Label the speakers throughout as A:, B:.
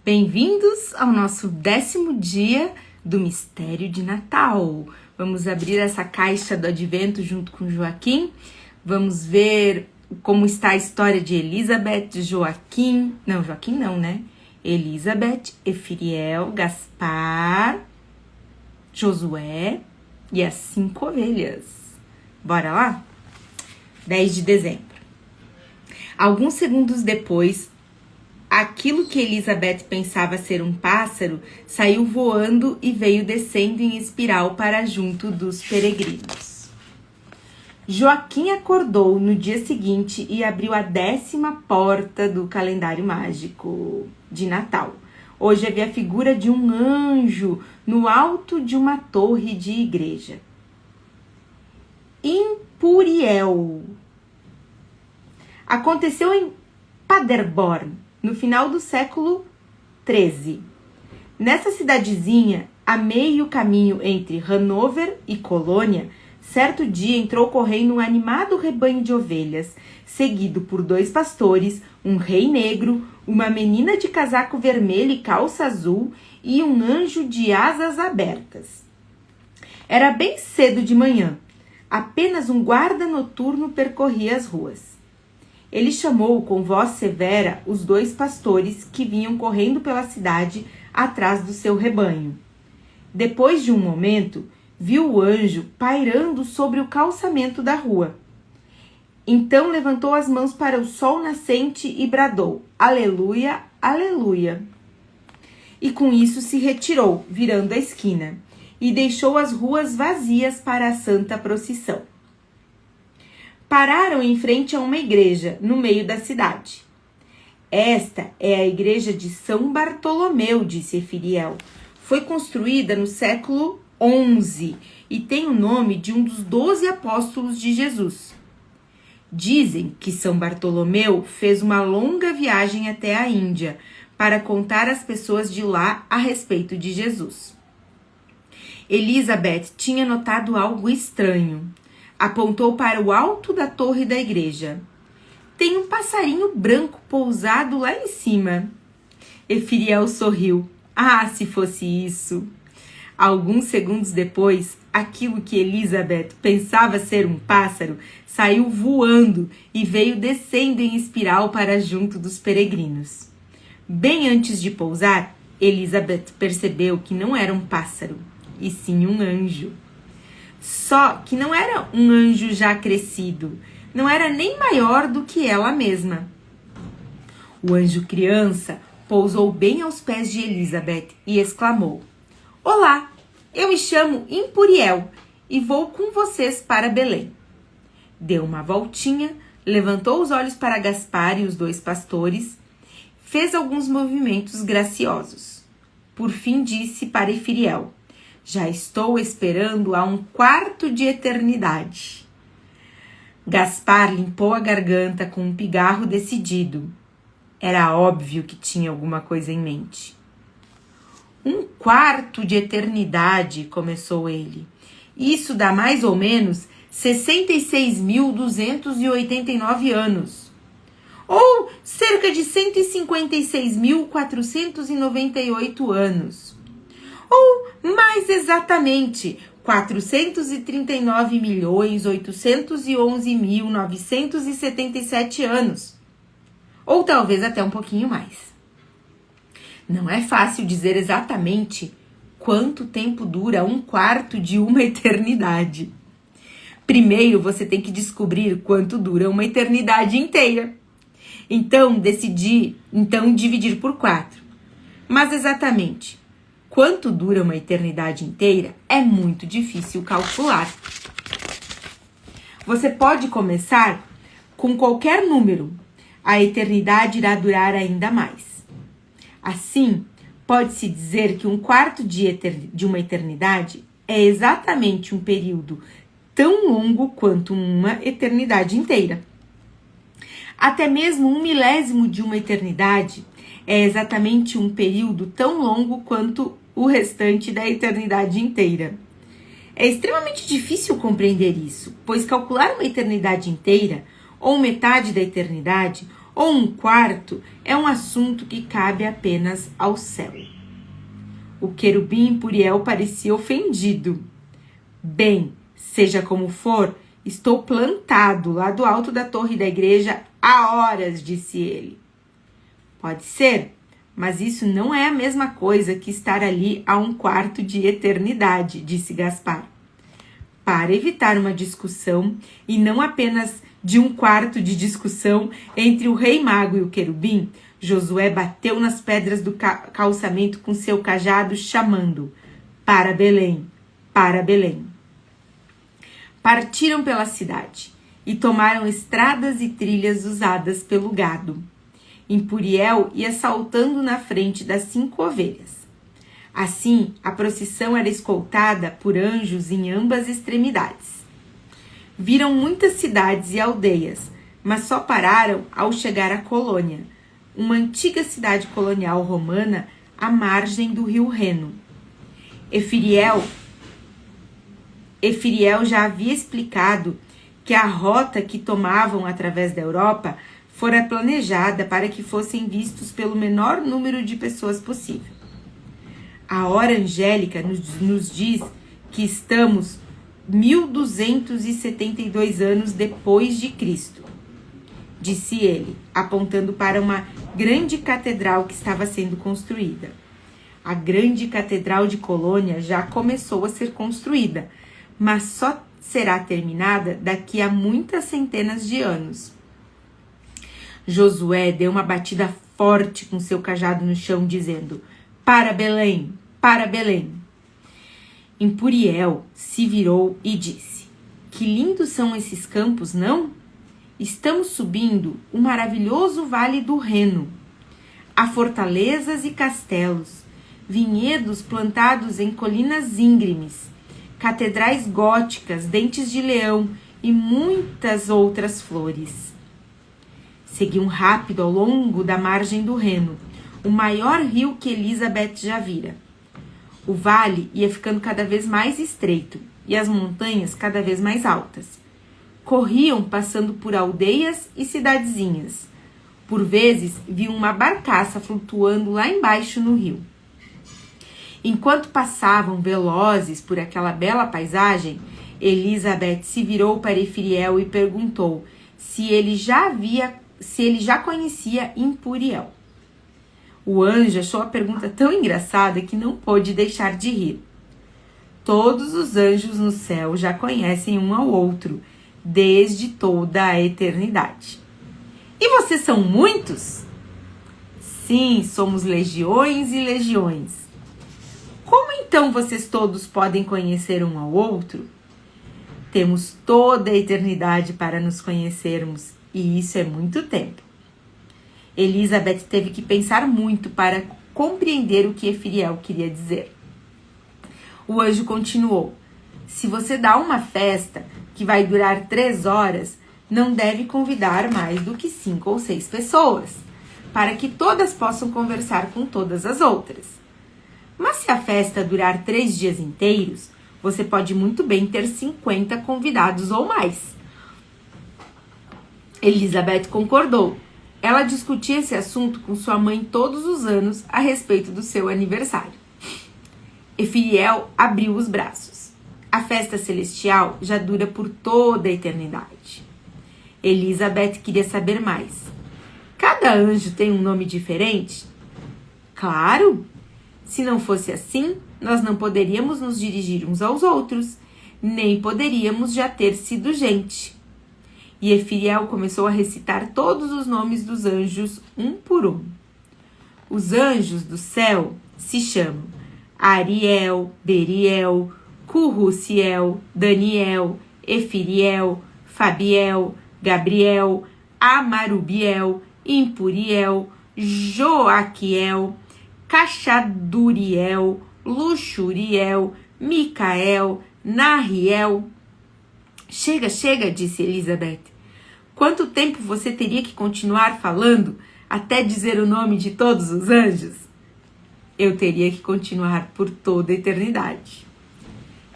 A: Bem-vindos ao nosso 10º dia do Mistério de Natal. Vamos abrir essa caixa do Advento junto com Joaquim. Vamos ver como está a história de Elizabeth, Joaquim não, né? Elizabeth, Efiriel, Gaspar, Josué e as 5 ovelhas. Bora lá? 10 de dezembro. Alguns segundos depois, aquilo que Elizabeth pensava ser um pássaro saiu voando e veio descendo em espiral para junto dos peregrinos. Joaquim acordou no dia seguinte e abriu a 10ª porta do calendário mágico de Natal. Hoje havia a figura de um anjo no alto de uma torre de igreja. Impuriel. Aconteceu em Paderborn, no final do século XIII. Nessa cidadezinha, a meio caminho entre Hanover e Colônia, certo dia entrou correndo um animado rebanho de ovelhas, seguido por 2 pastores, um rei negro, uma menina de casaco vermelho e calça azul e um anjo de asas abertas. Era bem cedo de manhã. Apenas um guarda noturno percorria as ruas. Ele chamou com voz severa os 2 pastores que vinham correndo pela cidade atrás do seu rebanho. Depois de um momento, viu o anjo pairando sobre o calçamento da rua. Então levantou as mãos para o sol nascente e bradou: Aleluia, aleluia. E com isso se retirou, virando a esquina, e deixou as ruas vazias para a santa procissão. Pararam em frente a uma igreja, no meio da cidade. Esta é a igreja de São Bartolomeu, disse Efiriel. Foi construída no século XI e tem o nome de um dos 12 apóstolos de Jesus. Dizem que São Bartolomeu fez uma longa viagem até a Índia para contar às pessoas de lá a respeito de Jesus. Elizabeth tinha notado algo estranho. Apontou para o alto da torre da igreja. Tem um passarinho branco pousado lá em cima. Efiriel sorriu. Ah, se fosse isso! Alguns segundos depois, aquilo que Elizabeth pensava ser um pássaro saiu voando e veio descendo em espiral para junto dos peregrinos. Bem antes de pousar, Elizabeth percebeu que não era um pássaro, e sim um anjo. Só que não era um anjo já crescido, não era nem maior do que ela mesma. O anjo criança pousou bem aos pés de Elizabeth e exclamou: Olá, eu me chamo Impuriel e vou com vocês para Belém. Deu uma voltinha, levantou os olhos para Gaspar e os 2 pastores, fez alguns movimentos graciosos. Por fim disse para Efiriel: Já estou esperando há um quarto de eternidade. Gaspar limpou a garganta com um pigarro decidido. Era óbvio que tinha alguma coisa em mente. Um quarto de eternidade, começou ele. Isso dá mais ou menos 66.289 anos. Ou cerca de 156.498 anos. Ou, mais exatamente, 439.811.977 anos. Ou talvez até um pouquinho mais. Não é fácil dizer exatamente quanto tempo dura um quarto de uma eternidade. Primeiro, você tem que descobrir quanto dura uma eternidade inteira. Então, decidi dividir por 4. Mas exatamente quanto dura uma eternidade inteira é muito difícil calcular. Você pode começar com qualquer número. A eternidade irá durar ainda mais. Assim, pode-se dizer que um quarto de uma eternidade é exatamente um período tão longo quanto uma eternidade inteira. Até mesmo 1/1000 de uma eternidade é exatamente um período tão longo quanto o restante da eternidade inteira. É extremamente difícil compreender isso, pois calcular uma eternidade inteira, ou metade da eternidade, ou um quarto é um assunto que cabe apenas ao céu. O querubim Impuriel parecia ofendido. Bem, seja como for, estou plantado lá do alto da torre da igreja há horas, disse ele. Pode ser, mas isso não é a mesma coisa que estar ali há um quarto de eternidade, disse Gaspar. Para evitar uma discussão, e não apenas de um quarto de discussão entre o rei mago e o querubim, Josué bateu nas pedras do calçamento com seu cajado, chamando: para Belém, para Belém. Partiram pela cidade e tomaram estradas e trilhas usadas pelo gado. Impuriel ia saltando na frente das 5 ovelhas. Assim, a procissão era escoltada por anjos em ambas extremidades. Viram muitas cidades e aldeias, mas só pararam ao chegar à Colônia, uma antiga cidade colonial romana à margem do rio Reno. Efiriel já havia explicado que a rota que tomavam através da Europa fora planejada para que fossem vistos pelo menor número de pessoas possível. A hora angélica nos diz que estamos 1272 anos depois de Cristo, disse ele, apontando para uma grande catedral que estava sendo construída. A grande catedral de Colônia já começou a ser construída, mas só será terminada daqui a muitas centenas de anos. Josué deu uma batida forte com seu cajado no chão, dizendo: para Belém, para Belém. Impuriel se virou e disse: que lindos são esses campos, não? Estamos subindo o maravilhoso vale do Reno. Há fortalezas e castelos, vinhedos plantados em colinas íngremes, catedrais góticas, dentes de leão e muitas outras flores. Seguiam rápido ao longo da margem do Reno, o maior rio que Elizabeth já vira. O vale ia ficando cada vez mais estreito e as montanhas cada vez mais altas. Corriam passando por aldeias e cidadezinhas. Por vezes, viam uma barcaça flutuando lá embaixo no rio. Enquanto passavam velozes por aquela bela paisagem, Elizabeth se virou para Efiriel e perguntou se ele já conhecia Impuriel. O anjo achou a pergunta tão engraçada que não pôde deixar de rir. Todos os anjos no céu já conhecem um ao outro, desde toda a eternidade. E vocês são muitos? Sim, somos legiões e legiões. Como então vocês todos podem conhecer um ao outro? Temos toda a eternidade para nos conhecermos, e isso é muito tempo. Elizabeth teve que pensar muito para compreender o que Efiriel queria dizer. O anjo continuou: se você dá uma festa que vai durar 3 horas, não deve convidar mais do que 5 ou 6 pessoas, para que todas possam conversar com todas as outras. Mas se a festa durar 3 dias inteiros, você pode muito bem ter 50 convidados ou mais. Elizabeth concordou. Ela discutia esse assunto com sua mãe todos os anos a respeito do seu aniversário. Efiriel abriu os braços. A festa celestial já dura por toda a eternidade. Elizabeth queria saber mais. Cada anjo tem um nome diferente? Claro! Se não fosse assim, nós não poderíamos nos dirigir uns aos outros, nem poderíamos já ter sido gente. E Efiriel começou a recitar todos os nomes dos anjos, um por um. Os anjos do céu se chamam Ariel, Beriel, Curruciel, Daniel, Efiriel, Fabiel, Gabriel, Amarubiel, Impuriel, Joaquiel, Cachaduriel, Luxuriel, Micael, Nariel. Chega, chega, disse Elizabeth. Quanto tempo você teria que continuar falando até dizer o nome de todos os anjos? Eu teria que continuar por toda a eternidade.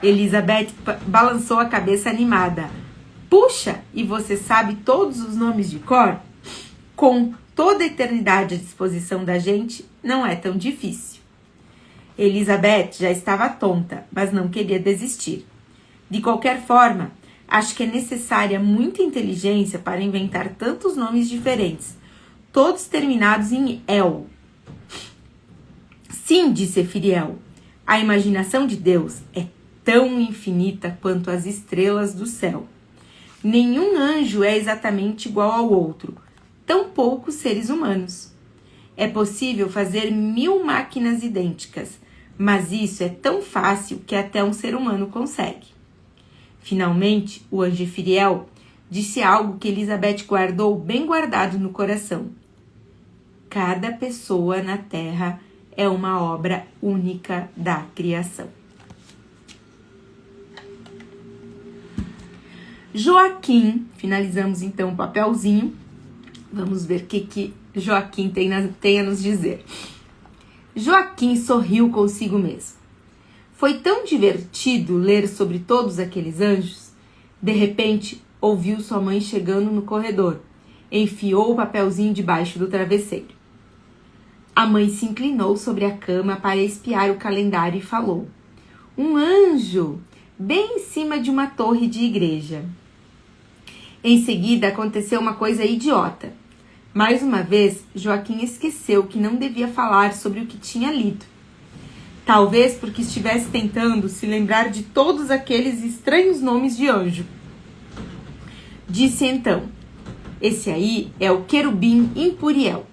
A: Elizabeth balançou a cabeça animada. Puxa, e você sabe todos os nomes de cor? com toda a eternidade à disposição da gente, não é tão difícil. Elizabeth já estava tonta, mas não queria desistir. De qualquer forma, acho que é necessária muita inteligência para inventar tantos nomes diferentes, todos terminados em El. Sim, disse Efiriel, a imaginação de Deus é tão infinita quanto as estrelas do céu. Nenhum anjo é exatamente igual ao outro, tampouco seres humanos. É possível fazer 1000 máquinas idênticas, mas isso é tão fácil que até um ser humano consegue. Finalmente, o anjo Efiriel disse algo que Elizabeth guardou bem guardado no coração. Cada pessoa na Terra é uma obra única da criação. Joaquim, finalizamos então o papelzinho. Vamos ver o que Joaquim tem a nos dizer. Joaquim sorriu consigo mesmo. Foi tão divertido ler sobre todos aqueles anjos. De repente, ouviu sua mãe chegando no corredor. Enfiou o papelzinho debaixo do travesseiro. A mãe se inclinou sobre a cama para espiar o calendário e falou: um anjo, bem em cima de uma torre de igreja. Em seguida, aconteceu uma coisa idiota. Mais uma vez, Joaquim esqueceu que não devia falar sobre o que tinha lido. Talvez porque estivesse tentando se lembrar de todos aqueles estranhos nomes de anjo. Disse então: esse aí é o querubim Impuriel.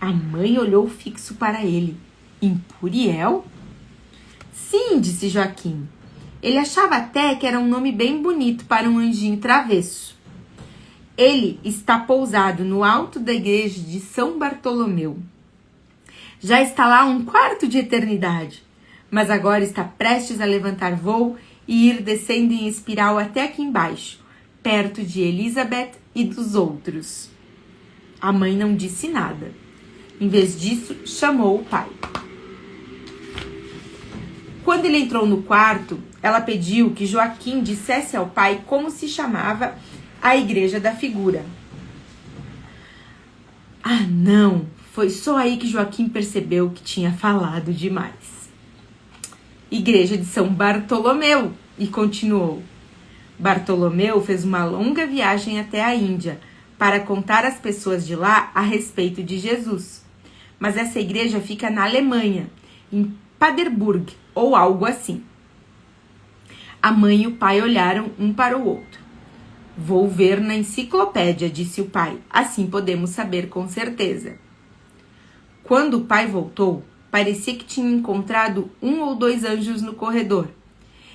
A: A mãe olhou fixo para ele. Impuriel? Sim, disse Joaquim. Ele achava até que era um nome bem bonito para um anjinho travesso. Ele está pousado no alto da igreja de São Bartolomeu. Já está lá um quarto de eternidade, mas agora está prestes a levantar voo e ir descendo em espiral até aqui embaixo, perto de Elizabeth e dos outros. A mãe não disse nada. Em vez disso, chamou o pai. Quando ele entrou no quarto, ela pediu que Joaquim dissesse ao pai como se chamava a igreja da figura. Ah, não! Foi só aí que Joaquim percebeu que tinha falado demais. Igreja de São Bartolomeu, e continuou. Bartolomeu fez uma longa viagem até a Índia para contar às pessoas de lá a respeito de Jesus. Mas essa igreja fica na Alemanha, em Paderborn, ou algo assim. A mãe e o pai olharam um para o outro. Vou ver na enciclopédia, disse o pai. Assim podemos saber com certeza. Quando o pai voltou, parecia que tinha encontrado 1 ou 2 anjos no corredor.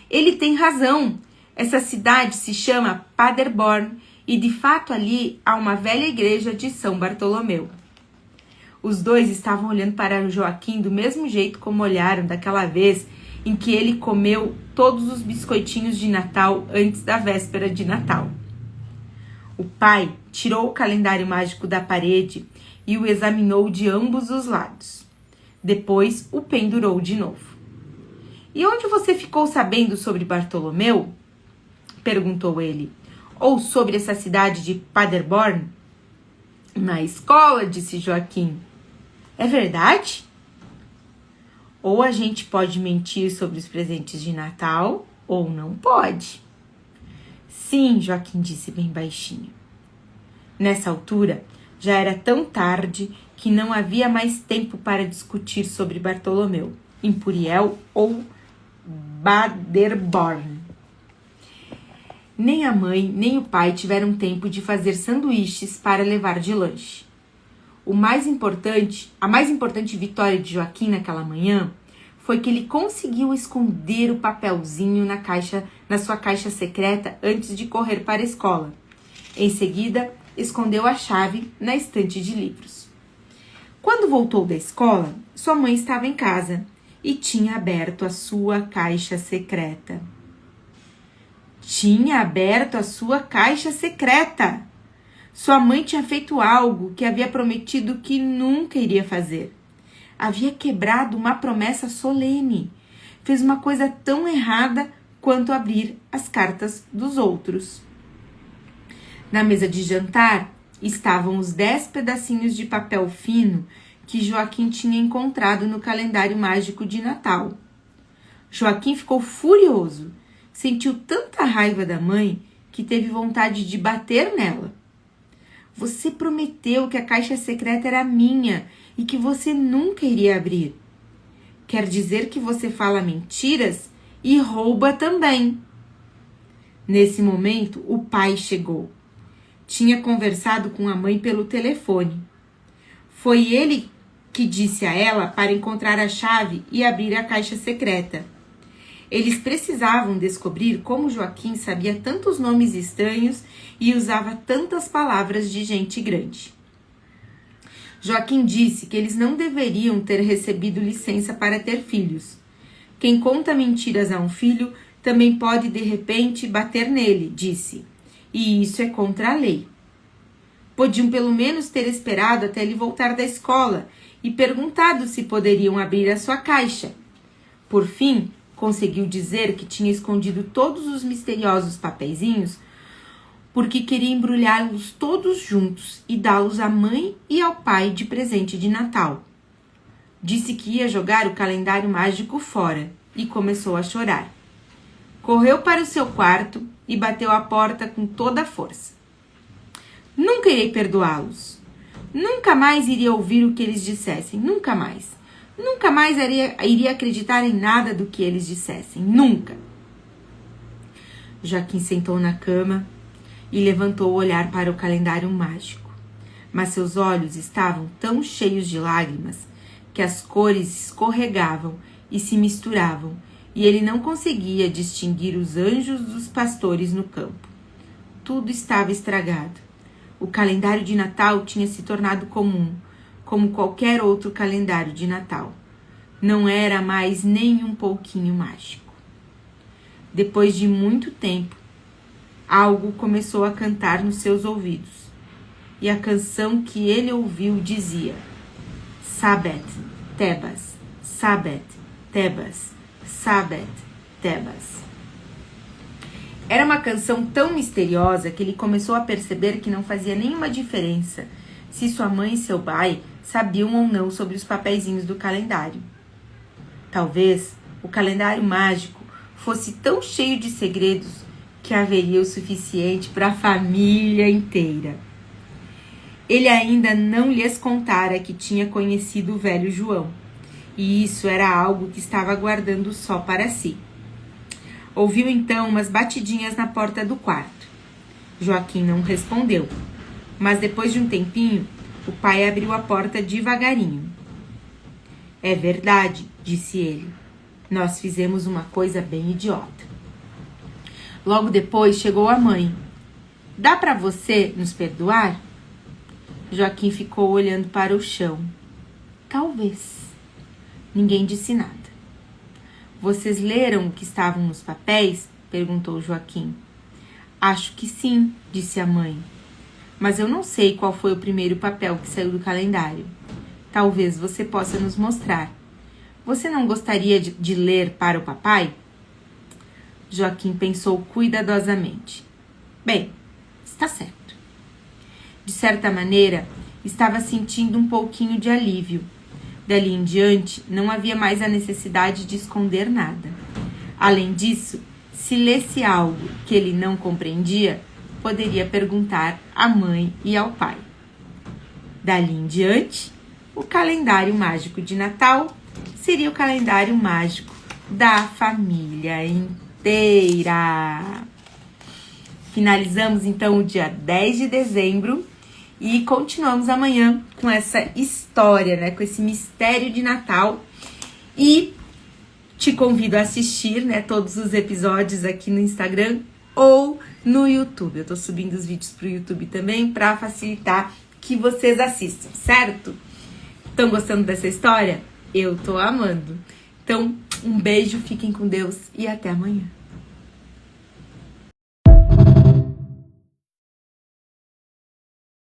A: Ele tem razão. Essa cidade se chama Paderborn e de fato ali há uma velha igreja de São Bartolomeu. Os dois estavam olhando para Joaquim do mesmo jeito como olharam daquela vez em que ele comeu todos os biscoitinhos de Natal antes da véspera de Natal. O pai tirou o calendário mágico da parede e o examinou de ambos os lados. Depois o pendurou de novo. E onde você ficou sabendo sobre Bartolomeu? Perguntou ele. Ou sobre essa cidade de Paderborn? Na escola, disse Joaquim. É verdade? Ou a gente pode mentir sobre os presentes de Natal, ou não pode. Sim, Joaquim disse bem baixinho. Nessa altura, já era tão tarde que não havia mais tempo para discutir sobre Bartolomeu, Impuriel ou Paderborn. Nem a mãe, nem o pai tiveram tempo de fazer sanduíches para levar de lanche. A mais importante vitória de Joaquim naquela manhã foi que ele conseguiu esconder o papelzinho na sua caixa secreta antes de correr para a escola. Em seguida, escondeu a chave na estante de livros. Quando voltou da escola, sua mãe estava em casa e tinha aberto a sua caixa secreta. Tinha aberto a sua caixa secreta! Sua mãe tinha feito algo que havia prometido que nunca iria fazer. Havia quebrado uma promessa solene. Fez uma coisa tão errada quanto abrir as cartas dos outros. Na mesa de jantar, estavam os 10 pedacinhos de papel fino que Joaquim tinha encontrado no calendário mágico de Natal. Joaquim ficou furioso, sentiu tanta raiva da mãe que teve vontade de bater nela. Você prometeu que a caixa secreta era minha e que você nunca iria abrir. Quer dizer que você fala mentiras e rouba também. Nesse momento, o pai chegou. Tinha conversado com a mãe pelo telefone. Foi ele que disse a ela para encontrar a chave e abrir a caixa secreta. Eles precisavam descobrir como Joaquim sabia tantos nomes estranhos e usava tantas palavras de gente grande. Joaquim disse que eles não deveriam ter recebido licença para ter filhos. Quem conta mentiras a um filho também pode, de repente, bater nele, disse. E isso é contra a lei. Podiam pelo menos ter esperado até ele voltar da escola e perguntado se poderiam abrir a sua caixa. Por fim, conseguiu dizer que tinha escondido todos os misteriosos papeizinhos porque queria embrulhá-los todos juntos e dá-los à mãe e ao pai de presente de Natal. Disse que ia jogar o calendário mágico fora e começou a chorar. Correu para o seu quarto e bateu a porta com toda a força. Nunca irei perdoá-los. Nunca mais iria ouvir o que eles dissessem. Nunca mais. Nunca mais iria acreditar em nada do que eles dissessem. Nunca. Joaquim sentou na cama e levantou o olhar para o calendário mágico. Mas seus olhos estavam tão cheios de lágrimas que as cores escorregavam e se misturavam, e ele não conseguia distinguir os anjos dos pastores no campo. Tudo estava estragado. O calendário de Natal tinha se tornado comum, como qualquer outro calendário de Natal. Não era mais nem um pouquinho mágico. Depois de muito tempo, algo começou a cantar nos seus ouvidos. E a canção que ele ouviu dizia: Sabet, Tebas, Sabet, Tebas, Sabet, Tebas. Era uma canção tão misteriosa que ele começou a perceber que não fazia nenhuma diferença se sua mãe e seu pai sabiam ou não sobre os papeizinhos do calendário. Talvez o calendário mágico fosse tão cheio de segredos que haveria o suficiente para a família inteira. Ele ainda não lhes contara que tinha conhecido o velho João, e isso era algo que estava guardando só para si. Ouviu então umas batidinhas na porta do quarto. Joaquim não respondeu, mas depois de um tempinho, o pai abriu a porta devagarinho. É verdade, disse ele. Nós fizemos uma coisa bem idiota. Logo depois chegou a mãe. Dá para você nos perdoar? Joaquim ficou olhando para o chão. Talvez. Ninguém disse nada. Vocês leram o que estavam nos papéis? Perguntou Joaquim. Acho que sim, disse a mãe. Mas eu não sei qual foi o primeiro papel que saiu do calendário. Talvez você possa nos mostrar. Você não gostaria de ler para o papai? Joaquim pensou cuidadosamente. Bem, está certo. De certa maneira, estava sentindo um pouquinho de alívio. Dali em diante, não havia mais a necessidade de esconder nada. Além disso, se lesse algo que ele não compreendia, poderia perguntar à mãe e ao pai. Dali em diante, o calendário mágico de Natal seria o calendário mágico da família inteira. Finalizamos então o dia 10 de dezembro e continuamos amanhã com essa história, né, com esse mistério de Natal. E te convido a assistir, né, todos os episódios aqui no Instagram ou no YouTube. Eu tô subindo os vídeos pro YouTube também para facilitar que vocês assistam, certo? Estão gostando dessa história? Eu tô amando. Então, um beijo, fiquem com Deus e até amanhã.